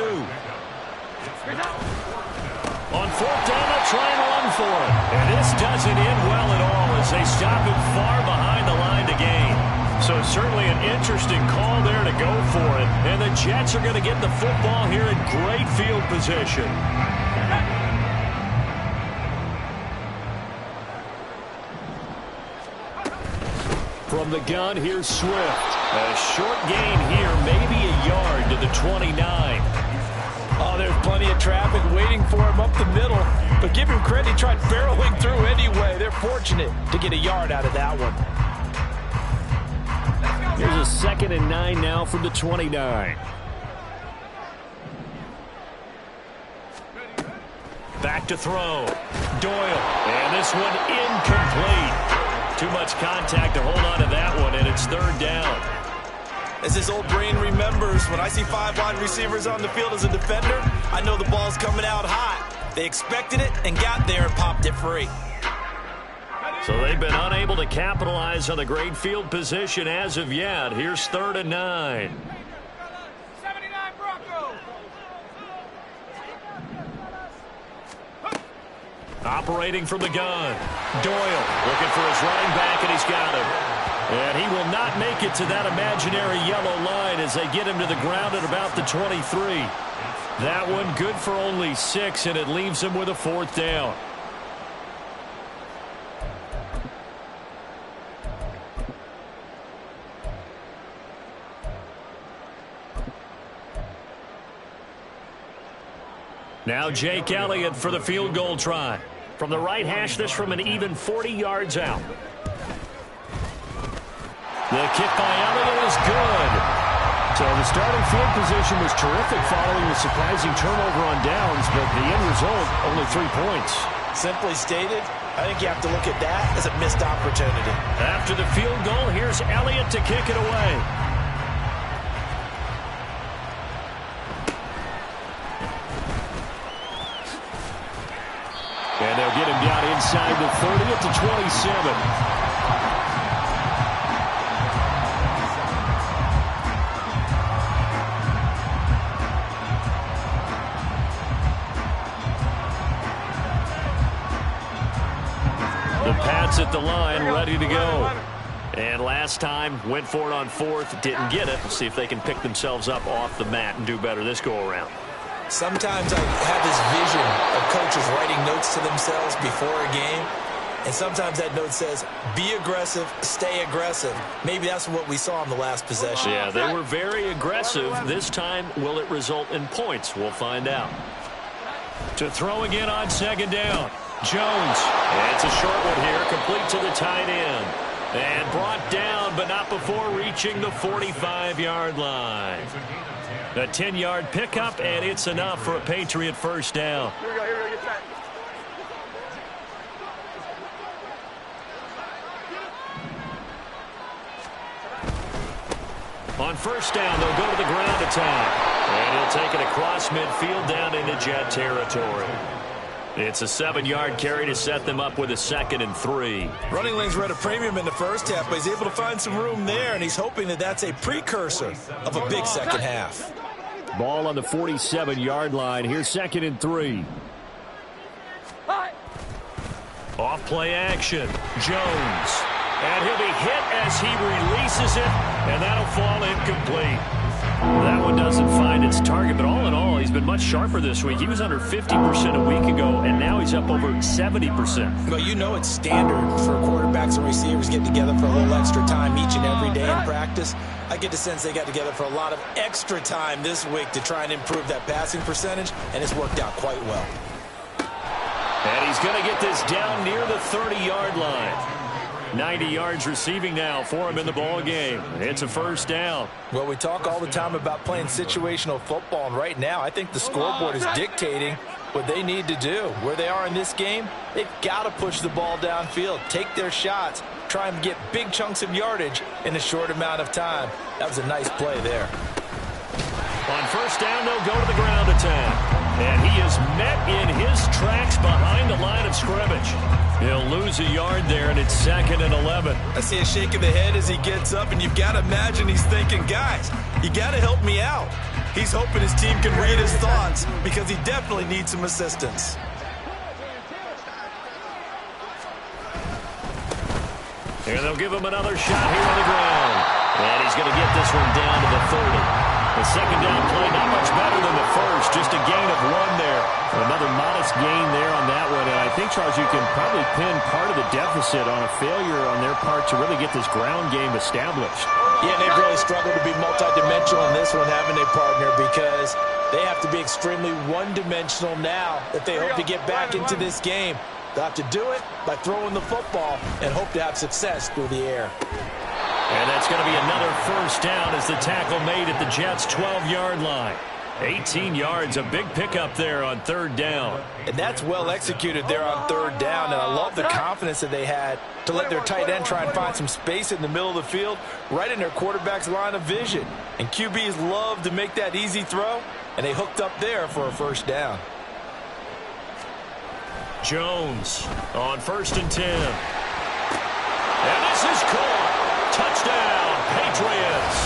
On 4th down, they'll try and run for it. And this doesn't end well at all as they stop him far behind the line to gain. So certainly an interesting call there to go for it. And the Jets are going to get the football here in great field position. From the gun, here's Swift. A short gain here, maybe a yard to the 29. Oh, there's plenty of traffic waiting for him up the middle. But give him credit, he tried barreling through anyway. They're fortunate to get a yard out of that one. Here's a 2nd and 9 now from the 29. Back to throw. Doyle. And this one incomplete. Too much contact to hold on to that one, and it's 3rd down. As his old brain remembers, when I see 5 wide receivers on the field as a defender, I know the ball's coming out hot. They expected it and got there and popped it free. So they've been unable to capitalize on the great field position as of yet. Here's 3rd and 9. 79 Broncos. Operating from the gun. Doyle looking for his running back, and he's got him. And he will not make it to that imaginary yellow line as they get him to the ground at about the 23. That one good for only 6, and it leaves him with a 4th down. Now Jake Elliott for the field goal try. From the right hash, this from an even 40 yards out. The kick by Elliott is good. So the starting field position was terrific following the surprising turnover on downs, but the end result, only 3 points. Simply stated, I think you have to look at that as a missed opportunity. After the field goal, here's Elliott to kick it away. And they'll get him down inside the 30 at the 27. The Pats at the line, ready to go. And last time, went for it on 4th, didn't get it. See if they can pick themselves up off the mat and do better this go-around. Sometimes I have this vision of coaches writing notes to themselves before a game, and sometimes that note says, be aggressive, stay aggressive. Maybe that's what we saw in the last possession. Yeah, they were very aggressive. This time, will it result in points? We'll find out. To throw again on 2nd down. Jones. And it's a short one here, complete to the tight end. And brought down, but not before reaching the 45-yard line. A 10-yard pickup, and it's enough for a Patriot 1st down. Here we go, get set. On 1st down, they'll go to the ground attack. And he'll take it across midfield down into Jet territory. It's a 7-yard carry to set them up with a 2nd and 3. Running lanes were at a premium in the first half, but he's able to find some room there, and he's hoping that that's a precursor of a big second half. Ball on the 47-yard line. Here's 2nd and 3. Off play action. Jones. And he'll be hit as he releases it, and that'll fall incomplete. That one doesn't find its target, but all in all, he's been much sharper this week. He was under 50% a week ago, and now he's up over 70%. Well, you know it's standard for quarterbacks and receivers getting together for a little extra time each and every day in practice. I get the sense they got together for a lot of extra time this week to try and improve that passing percentage, and it's worked out quite well. And he's going to get this down near the 30-yard line. 90 yards receiving now for him in the ball game. It's a 1st down. Well, we talk all the time about playing situational football, and right now I think the scoreboard is dictating what they need to do. Where they are in this game, they've got to push the ball downfield, take their shots, try and get big chunks of yardage in a short amount of time. That was a nice play there. On 1st down, they'll go to the ground attack. And he is met in his tracks behind the line of scrimmage. He'll lose a yard there, and it's 2nd and 11. I see a shake of the head as he gets up, and you've got to imagine he's thinking, guys, you got to help me out. He's hoping his team can read his thoughts because he definitely needs some assistance. And they'll give him another shot here on the ground. And he's going to get this one down to the 30. The 2nd down play, not much better than the first, just a gain of 1 there. Another modest gain there on that one, and I think, Charles, you can probably pin part of the deficit on a failure on their part to really get this ground game established. Yeah, they've really struggled to be multidimensional in this one, haven't they, partner, because they have to be extremely one-dimensional now if they hope to get back into this game. They'll have to do it by throwing the football and hope to have success through the air. And that's going to be another 1st down as the tackle made at the Jets' 12-yard line. 18 yards, a big pickup there on 3rd down. And that's well executed there on 3rd down, and I love the confidence that they had to let their tight end try and find some space in the middle of the field, right in their quarterback's line of vision. And QBs love to make that easy throw, and they hooked up there for a 1st down. Jones on 1st and 10. And this is caught. Touchdown, Patriots.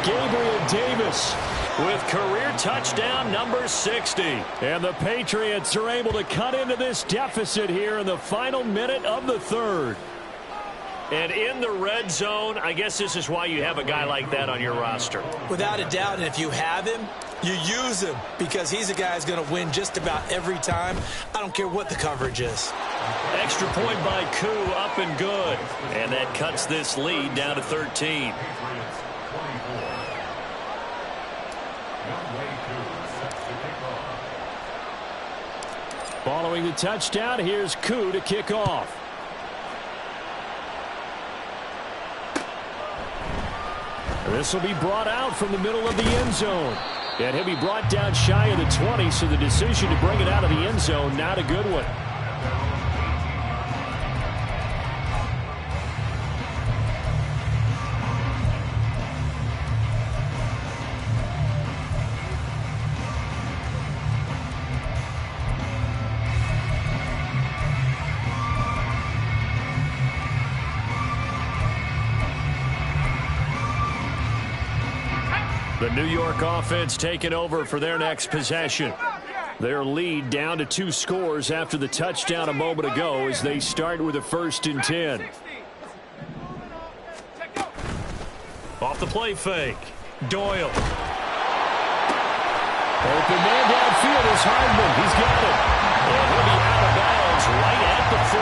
Gabriel Davis with career touchdown number 60. And the Patriots are able to cut into this deficit here in the final minute of the third. And in the red zone, I guess this is why you have a guy like that on your roster. Without a doubt, and if you have him, you use him because he's a guy who's going to win just about every time. I don't care what the coverage is. Extra point by Koo, up and good. And that cuts this lead down to 13. Following the touchdown, here's Koo to kick off. This will be brought out from the middle of the end zone. And he'll be brought down shy of the 20, so the decision to bring it out of the end zone, not a good one. The New York offense taking over for their next possession. Their lead down to 2 scores after the touchdown a moment ago as they start with a 1st and 10. Off the play fake. Doyle. Open man downfield is Hardman. He's got it. And he'll be out of bounds right at the 40.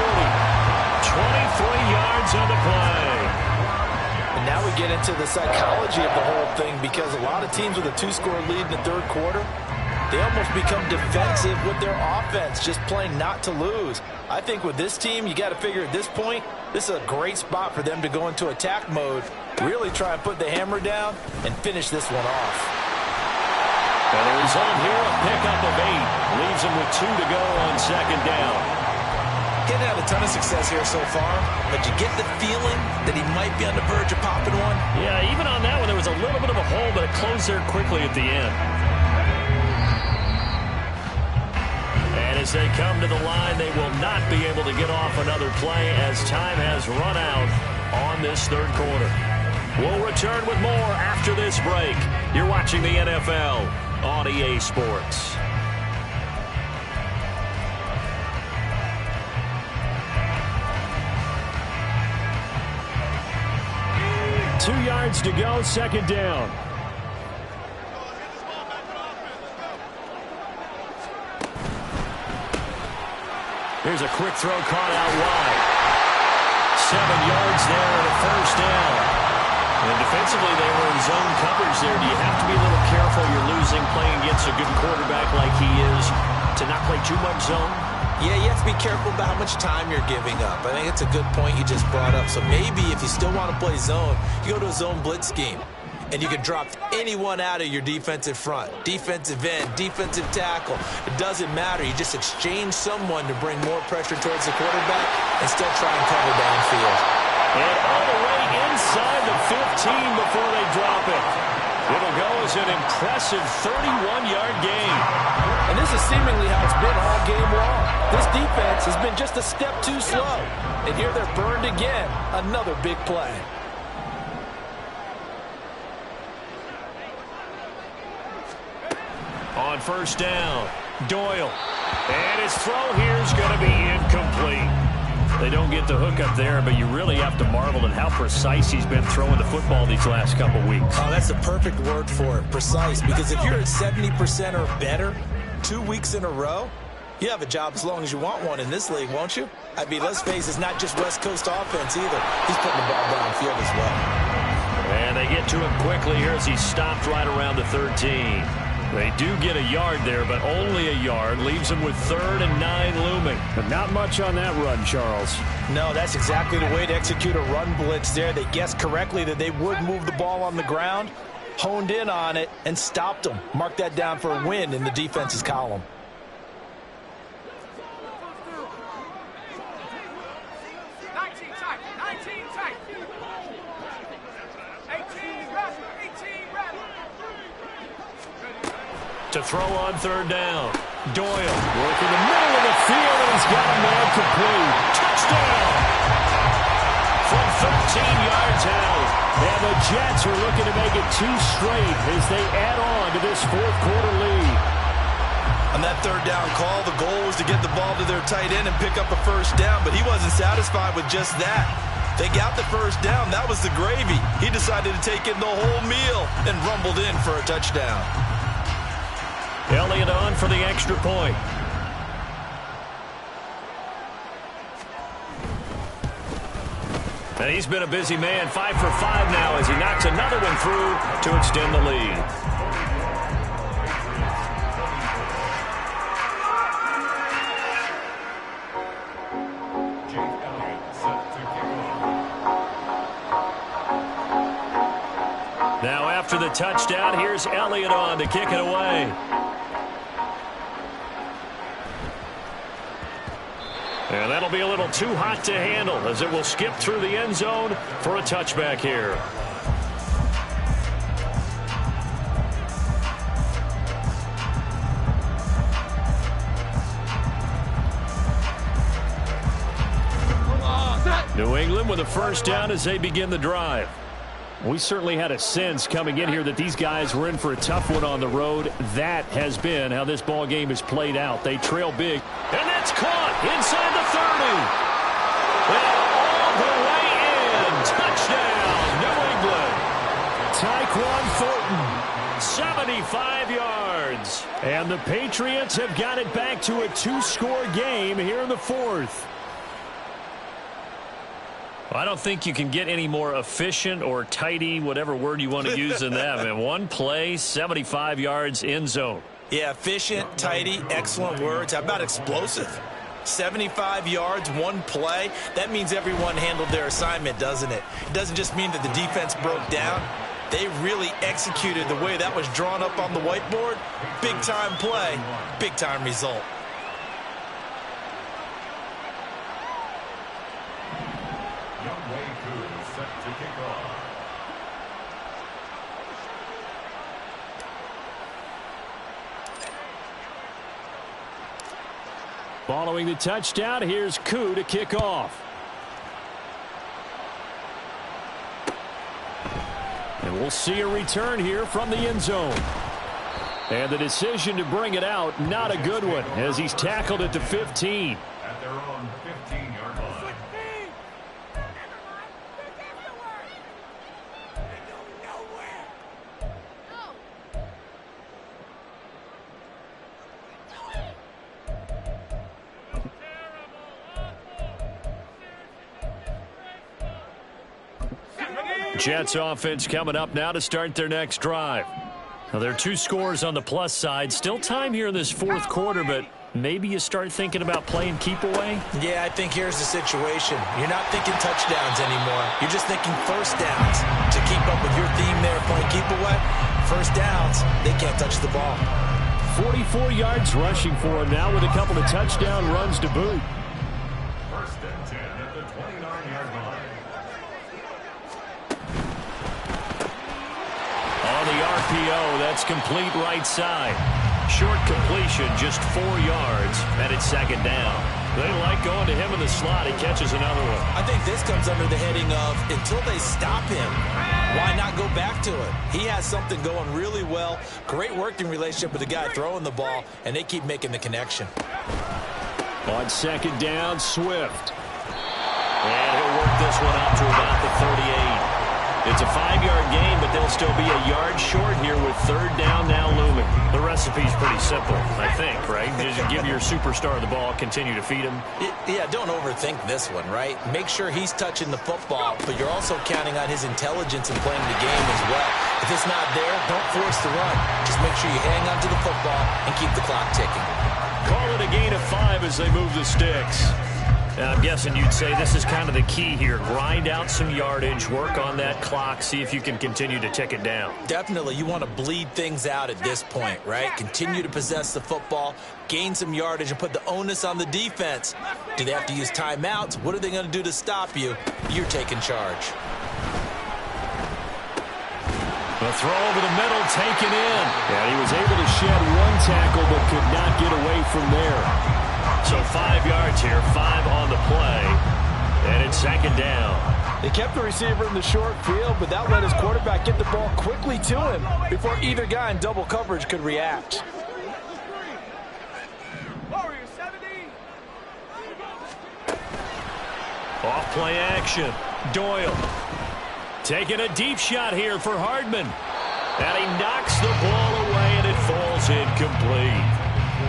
23 yards on the play. And now we get into the psychology of the whole thing, because a lot of teams with a 2-score lead in the third quarter, they almost become defensive with their offense, just playing not to lose. I think with this team, you got to figure at this point, this is a great spot for them to go into attack mode, really try and put the hammer down and finish this one off. And the result here, a pickup of 8. Leaves him with 2 to go on 2nd down. Getting out a ton of success here so far, but you get the feeling that he might be on the verge of popping one. Yeah, even on that one, there was a little bit of a hole, but it closed there quickly at the end. And as they come to the line, they will not be able to get off another play as time has run out on this third quarter. We'll return with more after this break. You're watching the NFL on EA Sports. 2 yards to go, 2nd down. Here's a quick throw caught out wide. 7 yards there and a 1st down. And defensively, they were in zone coverage there. Do you have to be a little careful? You're losing playing against a good quarterback like he is to not play too much zone? Yeah, you have to be careful about how much time you're giving up. I think it's a good point you just brought up. So maybe if you still want to play zone, you go to a zone blitz scheme. And you can drop anyone out of your defensive front. Defensive end, defensive tackle. It doesn't matter. You just exchange someone to bring more pressure towards the quarterback and still try and cover downfield. And all the way inside the 15 before they drop it. It'll go as an impressive 31-yard gain. And this is seemingly how it's been all game long. This defense has been just a step too slow. And here they're burned again. Another big play. On 1st down, Doyle. And his throw here is going to be incomplete. They don't get the hook up there, but you really have to marvel at how precise he's been throwing the football these last couple weeks. Oh, that's the perfect word for it, precise. Because if you're at 70% or better 2 weeks in a row, you have a job as long as you want one in this league, won't you? I mean, let's face it, it's not just West Coast offense either. He's putting the ball downfield as well. And they get to him quickly here as he stopped right around the 13. They do get a yard there, but only a yard. Leaves them with 3rd and 9 looming. But not much on that run, Charles. No, that's exactly the way to execute a run blitz there. They guessed correctly that they would move the ball on the ground, honed in on it, and stopped them. Mark that down for a win in the defense's column. To throw on 3rd down. Doyle working the middle of the field, and he's got a man complete. Touchdown! from 13 yards out. And the Jets are looking to make it 2 straight as they add on to this fourth quarter lead. On that third down call, the goal was to get the ball to their tight end and pick up a first down, but he wasn't satisfied with just that. They got the first down. That was the gravy. He decided to take in the whole meal and rumbled in for a touchdown. Elliott on for the extra point. And he's been a busy man, 5 for 5 now as he knocks another one through to extend the lead. Now after the touchdown, here's Elliott on to kick it away. And that'll be a little too hot to handle as it will skip through the end zone for a touchback here. New England with a first down as they begin the drive. We certainly had a sense coming in here that these guys were in for a tough one on the road. That has been how this ball game is played out. They trail big. And that's caught inside the 30. And all the way in. Touchdown, New England. Tyquan Thornton, 75 yards. And the Patriots have got it back to a 2-score game here in the fourth. I don't think you can get any more efficient or tidy, whatever word you want to use than that. I mean, one play, 75 yards, end zone. Yeah, efficient, tidy, excellent words. How about explosive? 75 yards, one play. That means everyone handled their assignment, doesn't it? It doesn't just mean that the defense broke down. They really executed the way that was drawn up on the whiteboard. Big-time play, big-time result. Following the touchdown, here's Koo to kick off. And we'll see a return here from the end zone. And the decision to bring it out, not a good one, as he's tackled at the 15. At their own 15-yard line. Jets offense coming up now to start their next drive. Now, there are 2 scores on the plus side. Still time here in this fourth quarter, but maybe you start thinking about playing keep away? Yeah, I think here's the situation. You're not thinking touchdowns anymore. You're just thinking first downs. To keep up with your theme there, playing keep away, first downs, they can't touch the ball. 44 yards rushing for him now with a couple of touchdown runs to boot. First and 10 at the 29-yard line. On the RPO, that's complete right side. Short completion, just 4 yards, and it's second down. They like going to him in the slot. He catches another one. I think this comes under the heading of until they stop him, why not go back to it? He has something going really well. Great working relationship with the guy throwing the ball, and they keep making the connection. On second down, Swift. And he'll work this one out to about the 38. It's a 5-yard gain, but they'll still be a yard short here with third down now looming. The recipe's pretty simple, I think, right? Just give your superstar the ball, continue to feed him. Yeah, don't overthink this one, right? Make sure he's touching the football, but you're also counting on his intelligence in playing the game as well. If it's not there, don't force the run. Just make sure you hang on to the football and keep the clock ticking. Call it a gain of 5 as they move the sticks. I'm guessing you'd say this is kind of the key here. Grind out some yardage, work on that clock, see if you can continue to tick it down. Definitely, you want to bleed things out at this point, right? Continue to possess the football, gain some yardage, and put the onus on the defense. Do they have to use timeouts? What are they going to do to stop you? You're taking charge. The throw over the middle, taken in. And he was able to shed one tackle, but could not get away from there. So 5 yards here, 5 on the play, and it's second down. They kept the receiver in the short field, but that let his quarterback get the ball quickly to him before either guy in double coverage could react. Off play action. Doyle taking a deep shot here for Hardman. And he knocks the ball away, and it falls incomplete.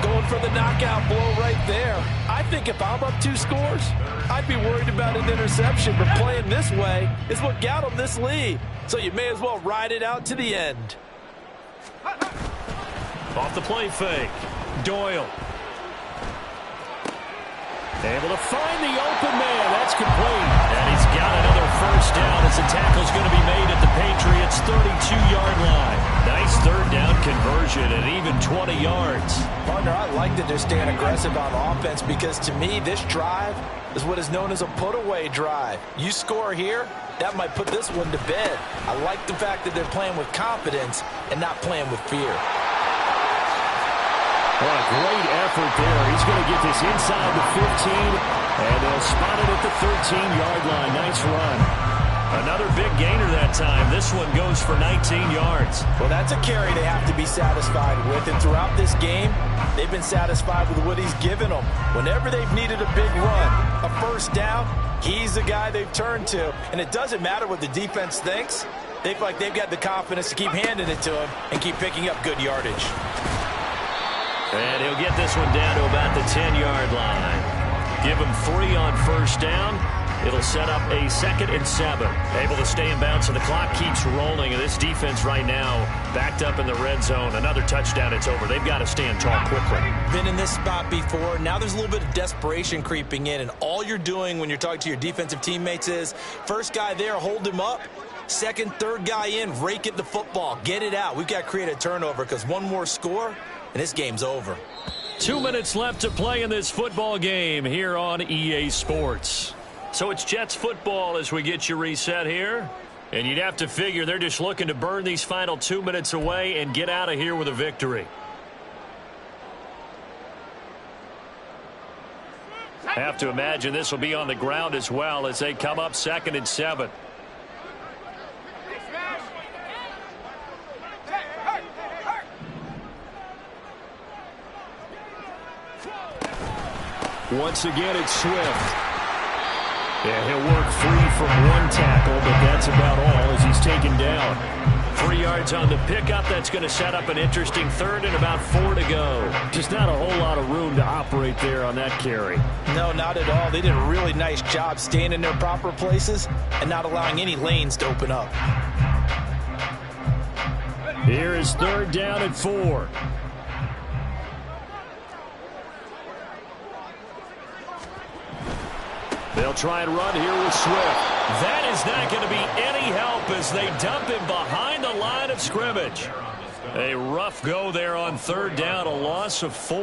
Going for the knockout blow right there. I think if I'm up 2 scores, I'd be worried about an interception, but playing this way is what got him this lead. So you may as well ride it out to the end. Off the play fake. Doyle. Able to find the open man. That's complete. And he's got another first down as the tackle's going to be made at the Patriots' 32-yard line. Nice third down conversion at even 20 yards. Partner, I like that they're staying aggressive on offense because to me, this drive is what is known as a put-away drive. You score here, that might put this one to bed. I like the fact that they're playing with confidence and not playing with fear. What a great effort there. He's going to get this inside the 15, and they'll spot it at the 13-yard line. Nice run. Another big gainer that time. This one goes for 19 yards. Well, that's a carry they have to be satisfied with, and throughout this game, they've been satisfied with what he's given them. Whenever they've needed a big run, a first down, he's the guy they've turned to, and it doesn't matter what the defense thinks. They feel like they've got the confidence to keep handing it to him and keep picking up good yardage. And he'll get this one down to about the 10-yard line. Give him 3 on first down. It'll set up a 2nd and 7. Able to stay in bounds, so the clock keeps rolling. And this defense right now backed up in the red zone. Another touchdown, it's over. They've got to stand tall quickly. Been in this spot before. Now there's a little bit of desperation creeping in. And all you're doing when you're talking to your defensive teammates is, first guy there, hold him up. Second, third guy in, rake at the football. Get it out. We've got to create a turnover because one more score, and this game's over. 2 minutes left to play in this football game here on EA Sports. So it's Jets football as we get you reset here. And you'd have to figure they're just looking to burn these final 2 minutes away and get out of here with a victory. Have to imagine this will be on the ground as well as they come up 2nd and 7. Once again, it's Swift. Yeah, he'll work free from one tackle, but that's about all as he's taken down. 3 yards on the pickup. That's going to set up an interesting 3rd and about 4 to go. Just not a whole lot of room to operate there on that carry. No, not at all. They did a really nice job staying in their proper places and not allowing any lanes to open up. Here is 3rd down and 4. They'll try and run here with Swift. That is not going to be any help as they dump him behind the line of scrimmage. A rough go there on 3rd down, a loss of 4.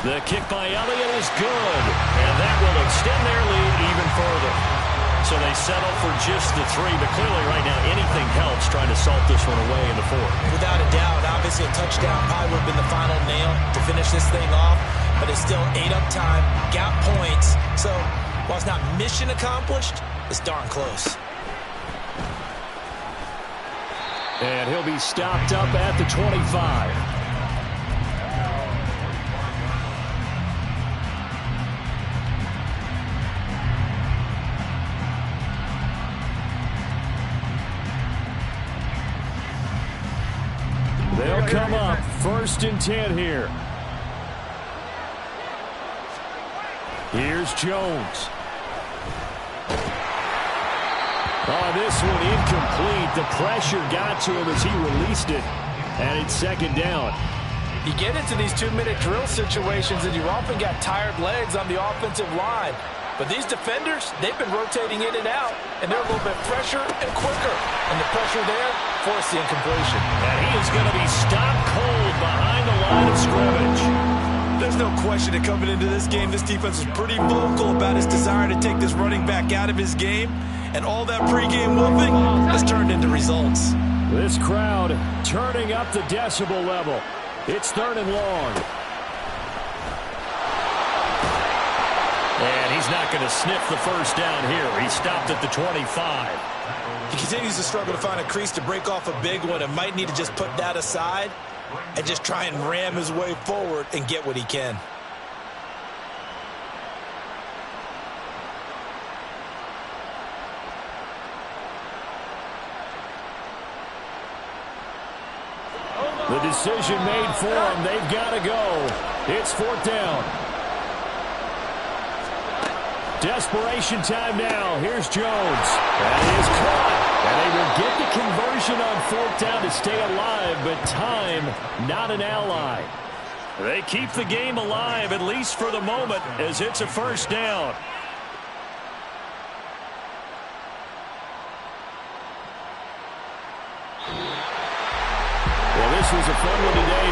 The kick by Elliott is good, and that will extend their lead even further. So they settle for just the 3, but clearly right now anything helps trying to salt this one away in the 4th. Without a doubt, obviously a touchdown probably would have been the final nail to finish this thing off, but it's still ate up time, got points. So while it's not mission accomplished, it's darn close. And he'll be stopped up at the 25. They'll come up 1st and 10 here. Here's Jones. Oh, this one incomplete. The pressure got to him as he released it. And it's 2nd down. You get into these 2-minute drill situations and you often got tired legs on the offensive line. But these defenders, they've been rotating in and out, and they're a little bit fresher and quicker. And the pressure there forced the incompletion. And he is going to be stopped cold behind the line of scrimmage. There's no question that coming into this game, this defense is pretty vocal about his desire to take this running back out of his game. And all that pregame whooping has turned into results. This crowd turning up the decibel level. It's 3rd and long. he's not going to sniff the first down here. He stopped at the 25. He continues to struggle to find a crease to break off a big one and might need to just put that aside and just try and ram his way forward and get what he can. The decision made for them. They've got to go. It's 4th down. Desperation time now. Here's Jones. That is caught. And they will get the conversion on 4th down to stay alive, but time not an ally. They keep the game alive, at least for the moment, as it's a first down. Well, this was a fun one today.